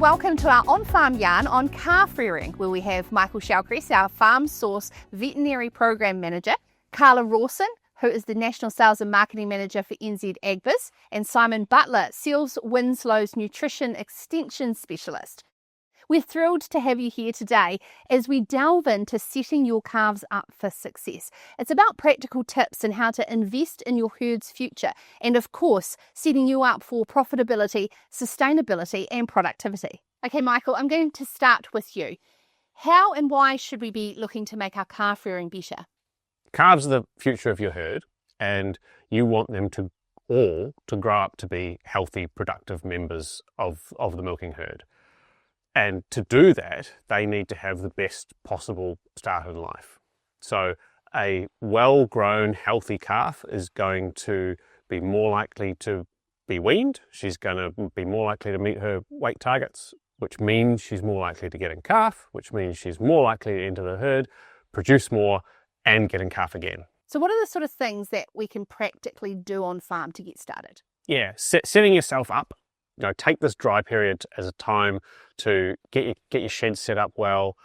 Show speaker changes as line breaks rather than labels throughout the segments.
welcome to our on-farm yarn on calf rearing, where we have Michael Shalcrest, our Farm Source Veterinary Program Manager, Carla Rawson, who is the National Sales and Marketing Manager for NZAgBiz, and Simon Butler, Seales Winslow's Nutrition Extension Specialist. We're thrilled to have you here today as we delve into setting your calves up for success. It's about practical tips and how to invest in your herd's future, and of course, setting you up for profitability, sustainability, and productivity. Okay, Michael, I'm going to start with you. How and why should we be looking to make our calf rearing better?
Calves are the future of your herd, and you want them to grow up to be healthy, productive members of the milking herd. And to do that, they need to have the best possible start in life. So a well-grown, healthy calf is going to be more likely to be weaned. She's going to be more likely to meet her weight targets, which means she's more likely to get in calf, which means she's more likely to enter the herd, produce more, and get in calf again.
So what are the sort of things that we can practically do on farm to get started?
Yeah, setting yourself up. Take this dry period as a time to get your shed set up well.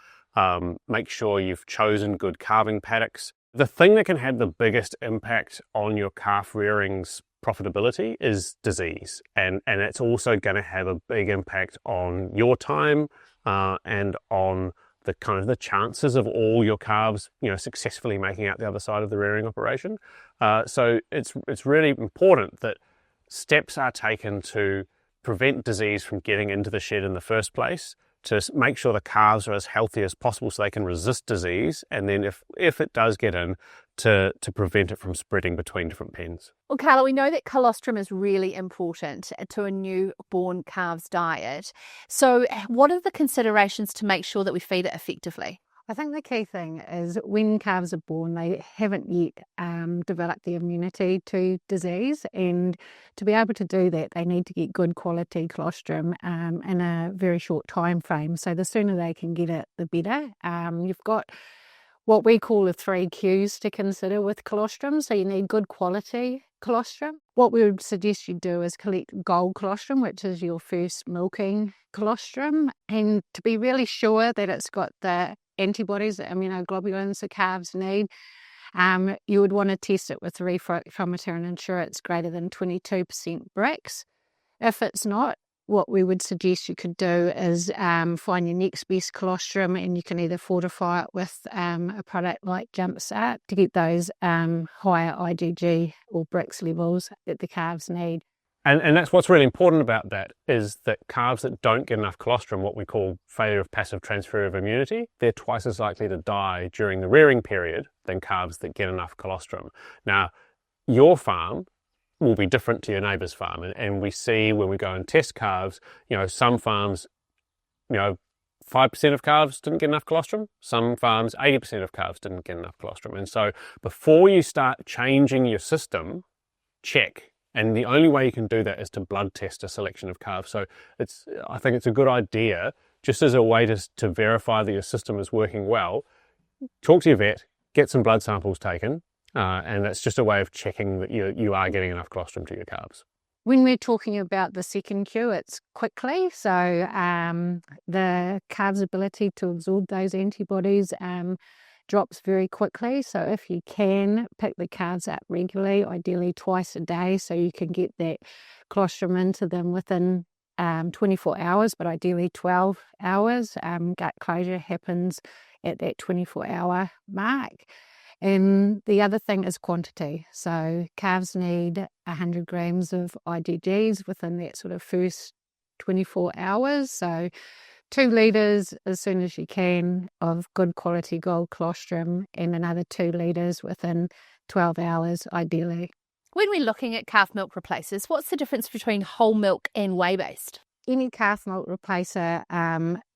Make sure you've chosen good calving paddocks. The thing that can have the biggest impact on your calf rearing's profitability is disease, and it's also going to have a big impact on your time and on the chances of all your calves, successfully making out the other side of the rearing operation. So it's really important that steps are taken to prevent disease from getting into the shed in the first place, to make sure the calves are as healthy as possible so they can resist disease, and then if it does get in, to prevent it from spreading between different pens.
Well, Carla, we know that colostrum is really important to a newborn calf's diet. So what are the considerations to make sure that we feed it effectively?
I think the key thing is when calves are born, they haven't yet developed the immunity to disease, and to be able to do that, they need to get good quality colostrum in a very short time frame. So the sooner they can get it, the better. You've got what we call the 3 Qs to consider with colostrum. So you need good quality colostrum. What we would suggest you do is collect gold colostrum, which is your first milking colostrum, and to be really sure that it's got the antibodies, the immunoglobulins the calves need, you would want to test it with the refractometer and ensure it's greater than 22% Brix. If it's not, what we would suggest you could do is find your next best colostrum, and you can either fortify it with a product like Jumpstart to get those higher IgG or Brix levels that the calves need.
And that's what's really important about that, is that calves that don't get enough colostrum, what we call failure of passive transfer of immunity, they're twice as likely to die during the rearing period than calves that get enough colostrum. Now, your farm will be different to your neighbour's farm, and we see when we go and test calves, some farms, 5% of calves didn't get enough colostrum. Some farms, 80% of calves didn't get enough colostrum. And so before you start changing your system, check. And the only way you can do that is to blood test a selection of calves. So I think it's a good idea, just as a way to verify that your system is working well. Talk to your vet, get some blood samples taken, and it's just a way of checking that you are getting enough colostrum to your calves.
When we're talking about the second Q, it's quickly. So the calves' ability to absorb those antibodies drops very quickly. So if you can, pick the calves up regularly, ideally twice a day, so you can get that colostrum into them within 24 hours, but ideally 12 hours. Gut closure happens at that 24-hour mark. And the other thing is quantity. So calves need 100 grams of IgGs within that sort of first 24 hours. So 2 litres as soon as you can of good quality gold colostrum, and another 2 litres within 12 hours ideally.
When we're looking at calf milk replacers, what's the difference between whole milk and whey-based?
Any calf milk replacer,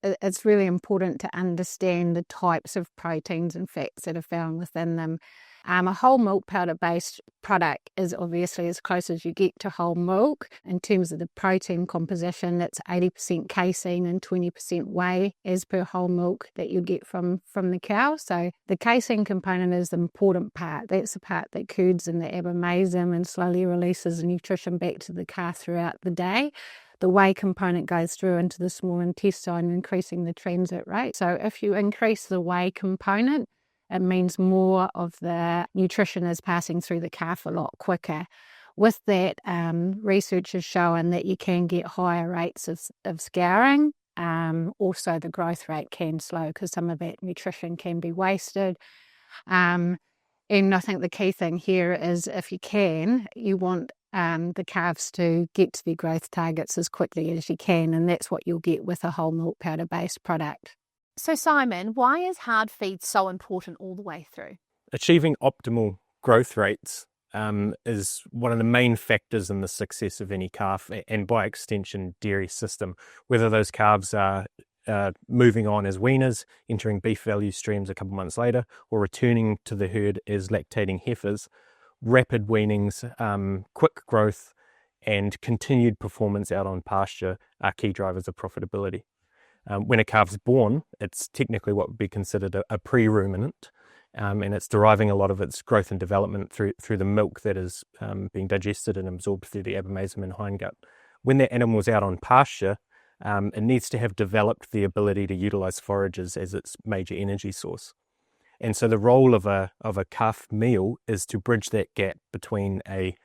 it's really important to understand the types of proteins and fats that are found within them. A whole milk powder-based product is obviously as close as you get to whole milk. In terms of the protein composition, it's 80% casein and 20% whey as per whole milk that you get from the cow. So the casein component is the important part. That's the part that curds in the abomasum and slowly releases the nutrition back to the calf throughout the day. the whey component goes through into the small intestine, increasing the transit rate. So if you increase the whey component, it means more of the nutrition is passing through the calf a lot quicker. With that, research has shown that you can get higher rates of scouring. Also, the growth rate can slow because some of that nutrition can be wasted. And I think the key thing here is if you can, you want the calves to get to their growth targets as quickly as you can, and that's what you'll get with a whole milk powder based product.
So Simon, why is hard feed so important all the way through?
Achieving optimal growth rates is one of the main factors in the success of any calf and by extension dairy system. Whether those calves are moving on as weaners, entering beef value streams a couple months later, or returning to the herd as lactating heifers, rapid weanings, quick growth and continued performance out on pasture are key drivers of profitability. When a calf's born, it's technically what would be considered a pre-ruminant, and it's deriving a lot of its growth and development through the milk that is being digested and absorbed through the abomasum and hindgut. When that animal is out on pasture, it needs to have developed the ability to utilize forages as its major energy source. And so the role of a calf meal is to bridge that gap between a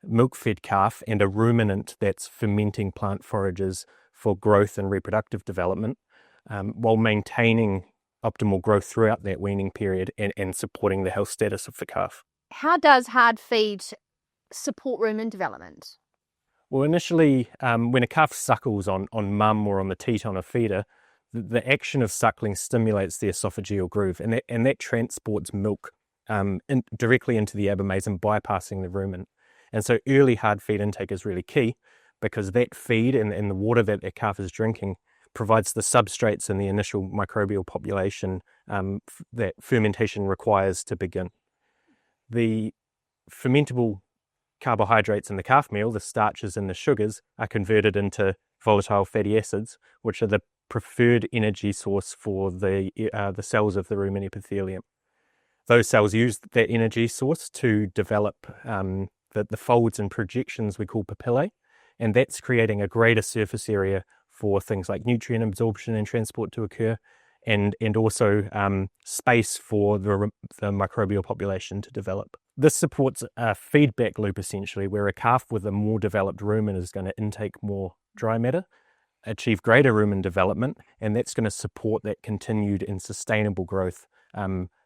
milk-fed calf and a ruminant that's fermenting plant forages for growth and reproductive development, while maintaining optimal growth throughout that weaning period and supporting the health status of the calf.
How does hard feed support rumen development?
Well, initially, when a calf suckles on mum or on the teat on a feeder, the action of suckling stimulates the esophageal groove, and that transports milk directly into the abomasum, bypassing the rumen. And so early hard feed intake is really key, because that feed and the water that the calf is drinking provides the substrates and the initial microbial population that fermentation requires to begin. The fermentable carbohydrates in the calf meal, the starches and the sugars, are converted into volatile fatty acids, which are the preferred energy source for the cells of the rumen epithelium. Those cells use that energy source to develop the folds and projections we call papillae, and that's creating a greater surface area for things like nutrient absorption and transport to occur, and also space for the microbial population to develop. This supports a feedback loop essentially, where a calf with a more developed rumen is going to intake more dry matter, achieve greater rumen development, and that's going to support that continued and sustainable growth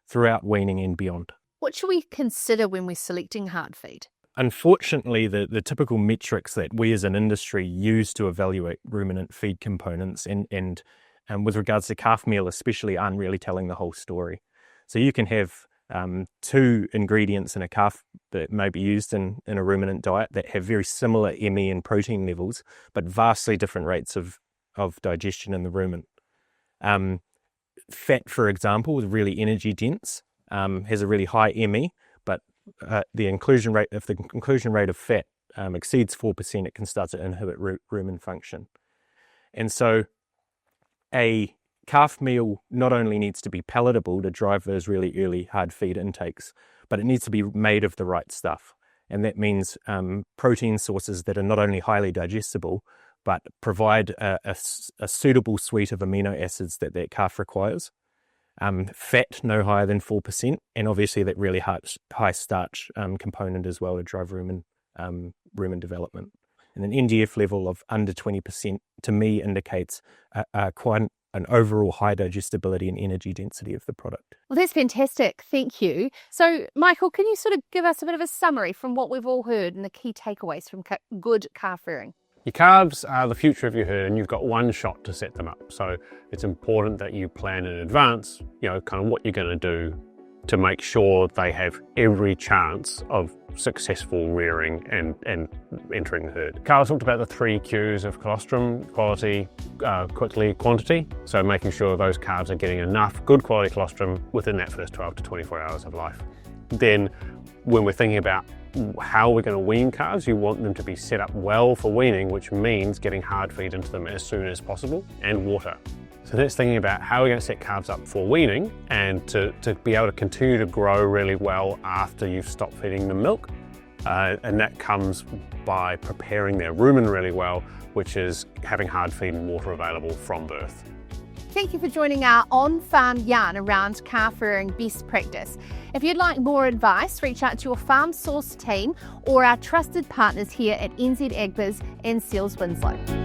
throughout weaning and beyond.
What should we consider when we're selecting hard feed?
Unfortunately, the typical metrics that we as an industry use to evaluate ruminant feed components and with regards to calf meal especially aren't really telling the whole story. So you can have two ingredients in a calf that may be used in a ruminant diet that have very similar ME and protein levels, but vastly different rates of digestion in the rumen. Fat, for example, is really energy dense, has a really high ME, but the inclusion rate, if the inclusion rate of fat exceeds 4%, it can start to inhibit rumen function. And so a calf meal not only needs to be palatable to drive those really early hard feed intakes, but it needs to be made of the right stuff. And that means protein sources that are not only highly digestible, but provide a suitable suite of amino acids that calf requires. Fat no higher than 4%, and obviously that really high starch component as well to drive rumen development. And an NDF level of under 20% to me indicates quite an overall high digestibility and energy density of the product.
Well, that's fantastic. Thank you. So, Michael, can you sort of give us a bit of a summary from what we've all heard and the key takeaways from good calf rearing?
Your calves are the future of your herd, and you've got one shot to set them up. So it's important that you plan in advance, kind of what you're going to do to make sure they have every chance of successful rearing and entering the herd. Carl talked about the 3 Qs of colostrum: quality, quickly, quantity. So making sure those calves are getting enough good quality colostrum within that first 12 to 24 hours of life. Then when we're thinking about how we're going to wean calves, you want them to be set up well for weaning, which means getting hard feed into them as soon as possible, and water. So that's thinking about how we're going to set calves up for weaning and to be able to continue to grow really well after you've stopped feeding them milk. and that comes by preparing their rumen really well, which is having hard feed and water available from birth.
Thank you for joining our on-farm yarn around calf rearing best practice. If you'd like more advice, reach out to your Farm Source team or our trusted partners here at NZAgBiz and Seales Winslow.